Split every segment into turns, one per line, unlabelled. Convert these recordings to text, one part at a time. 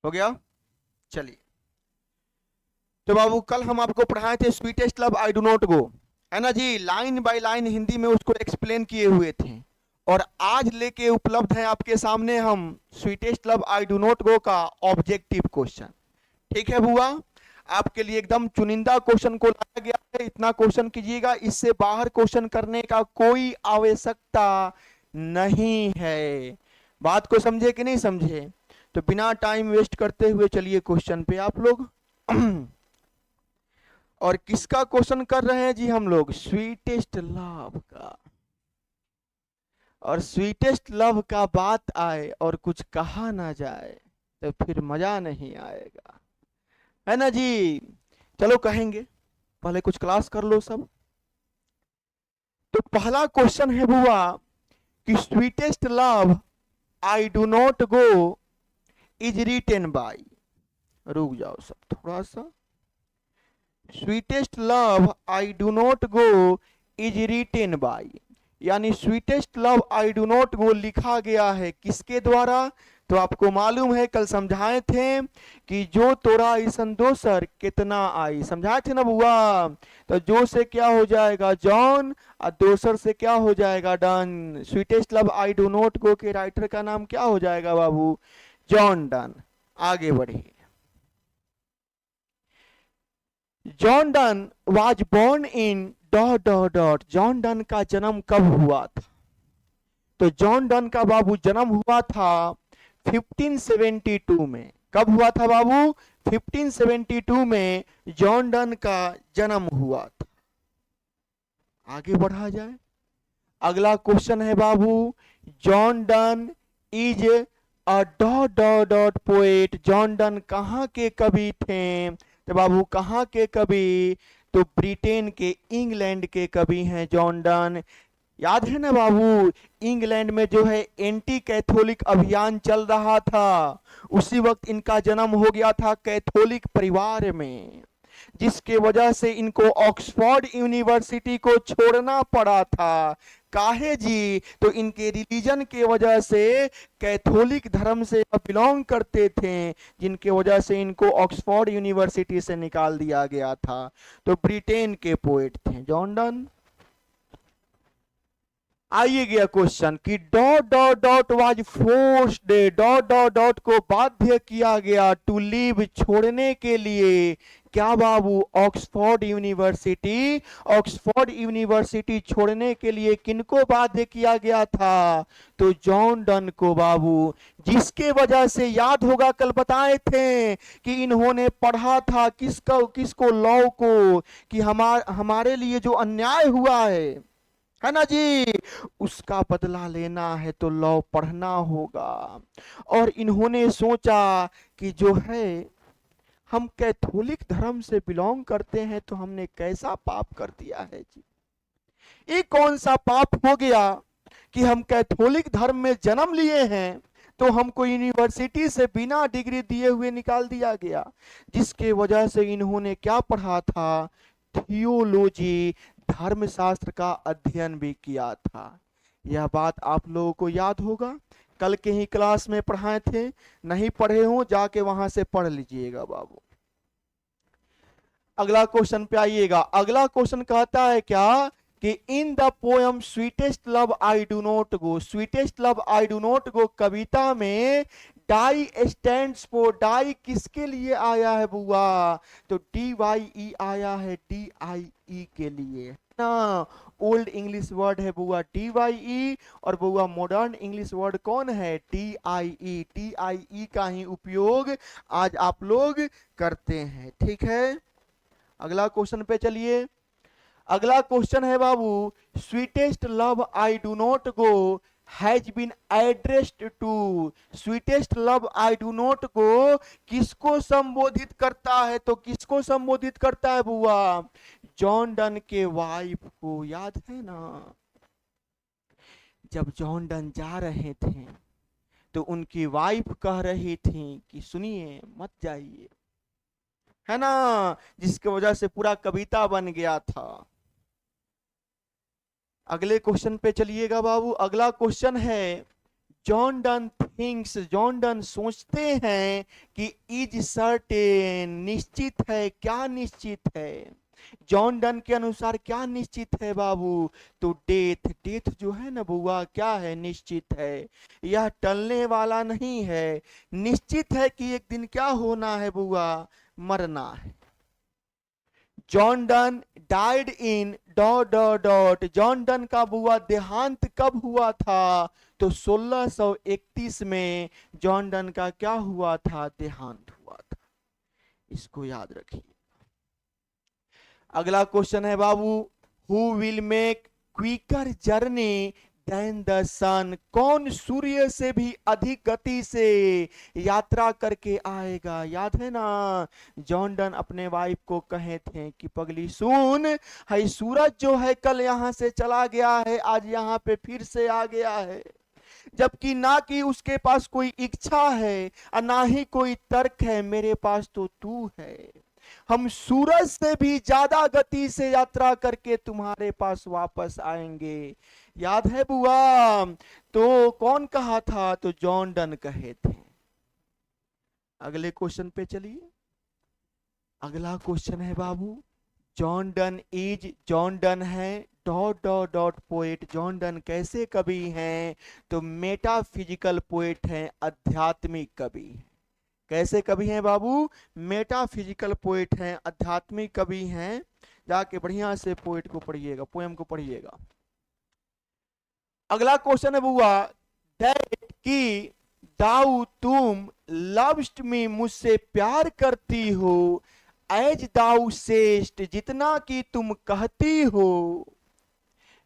हो गया। चलिए, तो बाबू कल हम आपको पढ़ाए थे sweetest love I do not गो, है ना जी, लाइन बाय लाइन हिंदी में उसको एक्सप्लेन किए हुए थे। और आज लेके उपलब्ध है आपके सामने हम sweetest love I do not गो का ऑब्जेक्टिव क्वेश्चन। ठीक है बुआ, आपके लिए एकदम चुनिंदा क्वेश्चन को लाया गया है। इतना क्वेश्चन कीजिएगा, इससे बाहर क्वेश्चन करने का कोई आवश्यकता नहीं है। बात को समझे कि नहीं समझे? तो बिना टाइम वेस्ट करते हुए चलिए क्वेश्चन पे आप लोग। और किसका क्वेश्चन कर रहे हैं जी हम लोग? स्वीटेस्ट लव का। और स्वीटेस्ट लव का बात आए और कुछ कहा ना जाए तो फिर मजा नहीं आएगा, है ना जी। चलो कहेंगे, पहले कुछ क्लास कर लो सब। तो पहला क्वेश्चन है बुआ कि sweetest love I do not go is written by. रुक जाओ सब थोड़ा सा। Sweetest love I do not go is written by, यानी sweetest love I do not go लिखा गया है किसके द्वारा? तो आपको मालूम है कल समझाए थे कि जो तोरा ईसन दोसर कितना आई, समझाए थे ना बुआ। तो जो से क्या हो जाएगा? जॉन। और दोसर से क्या हो जाएगा? Done. Sweetest love I do not गो के राइटर का नाम क्या हो जाएगा बाबू? John Dunn. आगे बढ़िए। John Dunn was born in dot dot dot. John Dunn का जन्म कब हुआ था? तो जॉन डन का बाबू जन्म हुआ था 1572 में। कब हुआ था बाबू? 1572 में जॉन डन का जन्म हुआ था। आगे बढ़ा जाए। अगला क्वेश्चन है बाबू, John Donne is a dot dot dot poet. John Donne कहाँ के कवि थे? तो बाबू कहाँ के कवि? तो ब्रिटेन के, इंग्लैंड के कवि हैं जॉन डन। याद है ना बाबू, इंग्लैंड में जो है एंटी कैथोलिक अभियान चल रहा था, उसी वक्त इनका जन्म हो गया था कैथोलिक परिवार में, जिसके वजह से इनको ऑक्सफोर्ड यूनिवर्सिटी को छोड़ना पड़ा था। काहे जी? तो इनके रिलीजन के वजह से, कैथोलिक धर्म से बिलोंग करते थे, जिनके वजह से इनको ऑक्सफोर्ड यूनिवर्सिटी से निकाल दिया गया था। तो ब्रिटेन के पोएट थे जॉन डन। आइए गया क्वेश्चन कि dot dot dot was forced, dot dot dot को बाध्य किया गया टू लीव, छोड़ने के लिए। क्या बाबू? Oxford University. ऑक्सफोर्ड यूनिवर्सिटी छोड़ने के लिए किनको बाध्य किया गया था? तो जॉन डन को बाबू, जिसके वजह से याद होगा कल बताए थे कि इन्होंने पढ़ा था किसको लॉ को, कि हमारे लिए जो अन्याय हुआ है ना जी, उसका बदला लेना है तो लॉ पढ़ना होगा। और इन्होंने सोचा कि जो है हम कैथोलिक धर्म से बिलोंग करते हैं तो हमने कैसा पाप कर दिया है जी। ये कौन सा पाप हो गया कि हम कैथोलिक धर्म में जन्म लिए हैं तो हमको यूनिवर्सिटी से बिना डिग्री दिए हुए निकाल दिया गया, जिसके वजह से इन्होंने क्या पढ़ा था? थियोलॉजी, धर्मशास्त्र का अध्ययन भी किया था। यह बात आप लोगों को याद होगा, कल के ही क्लास में पढ़ाए थे। नहीं पढ़े हो जाके वहां से पढ़ लीजिएगा बाबू। अगला क्वेश्चन पे आइएगा। अगला क्वेश्चन कहता है क्या कि in the poem sweetest love I do not go, sweetest love I do not go कविता में डाई स्टैंड्स फॉर, डाई किसके लिए आया है बुआ? तो डी वाई ई आया है डी आई ई के लिए ना। ओल्ड इंग्लिश वर्ड है बुआ डी वाई ई, और बुआ मॉडर्न इंग्लिश वर्ड कौन है? T I E. T I ई का ही उपयोग आज आप लोग करते हैं, ठीक है। अगला क्वेश्चन पे चलिए। अगला क्वेश्चन है बाबू, sweetest love I do not go has been addressed to. Sweetest love I do not go किसको संबोधित करता है? तो किसको संबोधित करता है बुआ? जॉन डन के वाइफ को, याद है ना। जब जॉन डन जा रहे थे तो उनकी वाइफ कह रही थी कि सुनिए मत जाइए, है ना, जिसकी वजह से पूरा कविता बन गया था। अगले क्वेश्चन पे चलिएगा बाबू। अगला क्वेश्चन है, John done thinks, John Donne सोचते हैं कि इज सर्टेन, निश्चित है, क्या निश्चित है? जॉन डन के अनुसार क्या निश्चित है बाबू? तो डेथ, डेथ जो है ना बुआ, क्या है? निश्चित है, यह टलने वाला नहीं है। निश्चित है कि एक दिन क्या होना है बुआ? मरना है। John done died in dot dot dot, John Dunn का बुआ देहांत कब हुआ था? तो 1631 में जॉन डन का क्या हुआ था? देहांत हुआ था। इसको याद रखिए। अगला क्वेश्चन है बाबू, who will make quicker journey than the sun, कौन सूर्य से भी अधिक गति से यात्रा करके आएगा? याद है ना, जॉन डन अपने वाइफ को कहे थे कि पगली सुन, है सूरज जो है कल यहाँ से चला गया है, आज यहाँ पे फिर से आ गया है, जबकि ना कि उसके पास कोई इच्छा है और ना ही कोई तर्क है, मेरे पास तो तू है। हम सूरज से भी ज्यादा गति से यात्रा करके तुम्हारे पास वापस आएंगे। याद है बुआ? तो कौन कहा था? तो जॉन डन कहे थे। अगले क्वेश्चन पे चलिए। अगला क्वेश्चन है बाबू, John Donne is, John Donne है dot dot dot poet, John Donne कैसे कवि हैं? तो मेटाफिजिकल पोएट हैं, आध्यात्मिक कवि। कैसे कवि हैं बाबू? मेटाफिजिकल पोएट हैं, आध्यात्मिक कवि हैं। जाके बढ़िया से पोएट को पढ़िएगा, पोएम को पढ़िएगा। अगला क्वेश्चन है बुआ, दैट की दाऊ तुम लव्स्ट मी, मुझसे प्यार करती हो, एज दाऊ सेस्ट, जितना कि तुम कहती हो,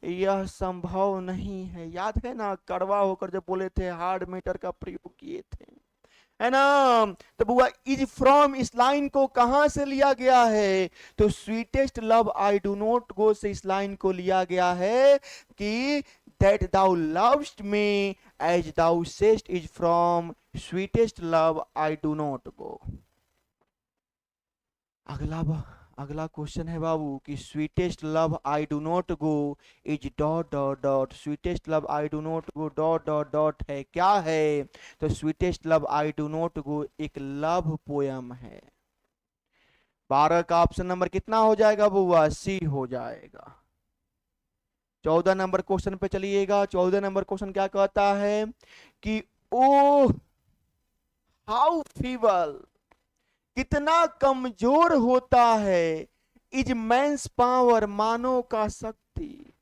यह संभव नहीं है। याद है ना, कड़वा होकर जब बोले थे, हार्ड मेटर का प्रयोग किए थे, है ना? तो बुआ इज फ्रॉम, इस लाइन को कहां से लिया गया है? तो sweetest love I do not go से इस लाइन को लिया गया है कि that thou lovest me as thou sayest is from sweetest love I do not go. अगला क्वेश्चन है बाबू कि sweetest love I do not go is dot dot dot, sweetest love I do not go dot dot dot है, क्या है? तो sweetest love I do not go एक love poem है। 12 का ऑप्शन नंबर कितना हो जाएगा बुआ? सी हो जाएगा। 14 नंबर क्वेश्चन पे चलिएगा। 14 नंबर क्वेश्चन क्या कहता है कि ओ हाउ फीबल, कितना कमजोर होता है, इज मैंस पावर, मानव का शक्ति।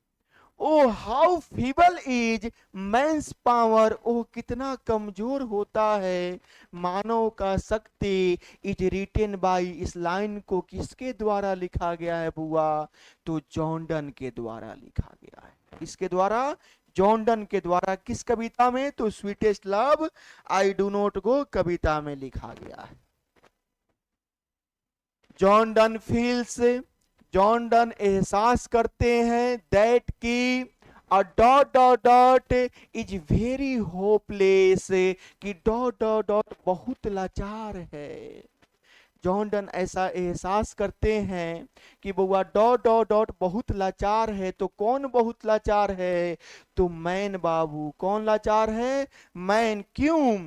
O how feeble is man's power, ओ कितना कमजोर होता है मानव का शक्ति। इज रिटेन बाई, इस लाइन को किसके द्वारा लिखा गया है बुआ? तो जॉन डन के द्वारा लिखा गया है। किसके द्वारा? जॉन डन के द्वारा। किस कविता में? तो sweetest love I do not go कविता में लिखा गया है। John Donne feels, John Donne एहसास करते हैं दैट की a dot dot dot is very hopeless, कि डॉट डॉट डॉट बहुत लाचार है। जॉन डन ऐसा एहसास करते हैं कि बउआ डॉट डॉट डॉट बहुत लाचार है। तो कौन बहुत लाचार है? तो मैन बाबू। कौन लाचार है? मैन। क्यों?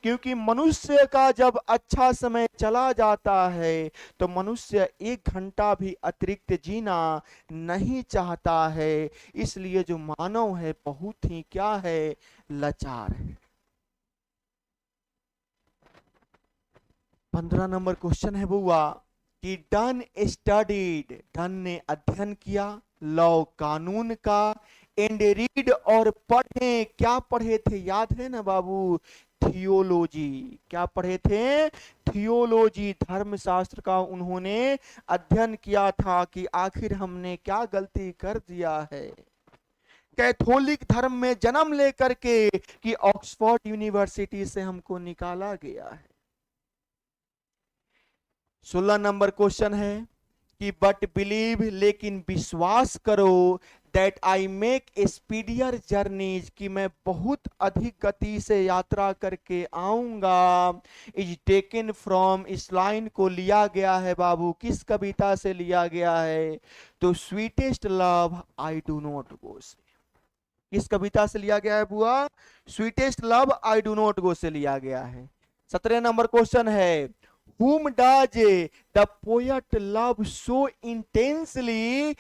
क्योंकि मनुष्य का जब अच्छा समय चला जाता है तो मनुष्य 1 घंटा भी अतिरिक्त जीना नहीं चाहता है, इसलिए जो मानव है बहुत ही क्या है? लाचार है। 15 नंबर क्वेश्चन है बुआ कि डन स्टडीड, डन ने अध्ययन किया, लॉ कानून का, एंड रीड और पढ़े, क्या पढ़े थे? याद है ना बाबू? थियोलॉजी। क्या पढ़े थे? थियोलॉजी, धर्मशास्त्र का उन्होंने अध्ययन किया था कि आखिर हमने क्या गलती कर दिया है कैथोलिक धर्म में जन्म लेकर के कि ऑक्सफोर्ड यूनिवर्सिटी से हमको निकाला गया है। 16 नंबर क्वेश्चन है कि बट बिलीव, लेकिन विश्वास करो, that I make speedier journeys, कि मैं बहुत अधिक गति से यात्रा करके आऊंगा, इज टेकन फ्रॉम, इस लाइन को लिया गया है बाबू किस कविता से लिया गया है? तो sweetest love I do not go से। किस कविता से लिया गया है बुआ? Sweetest love I do not go से लिया गया है। 17 नंबर क्वेश्चन है, whom does the poet love so intensely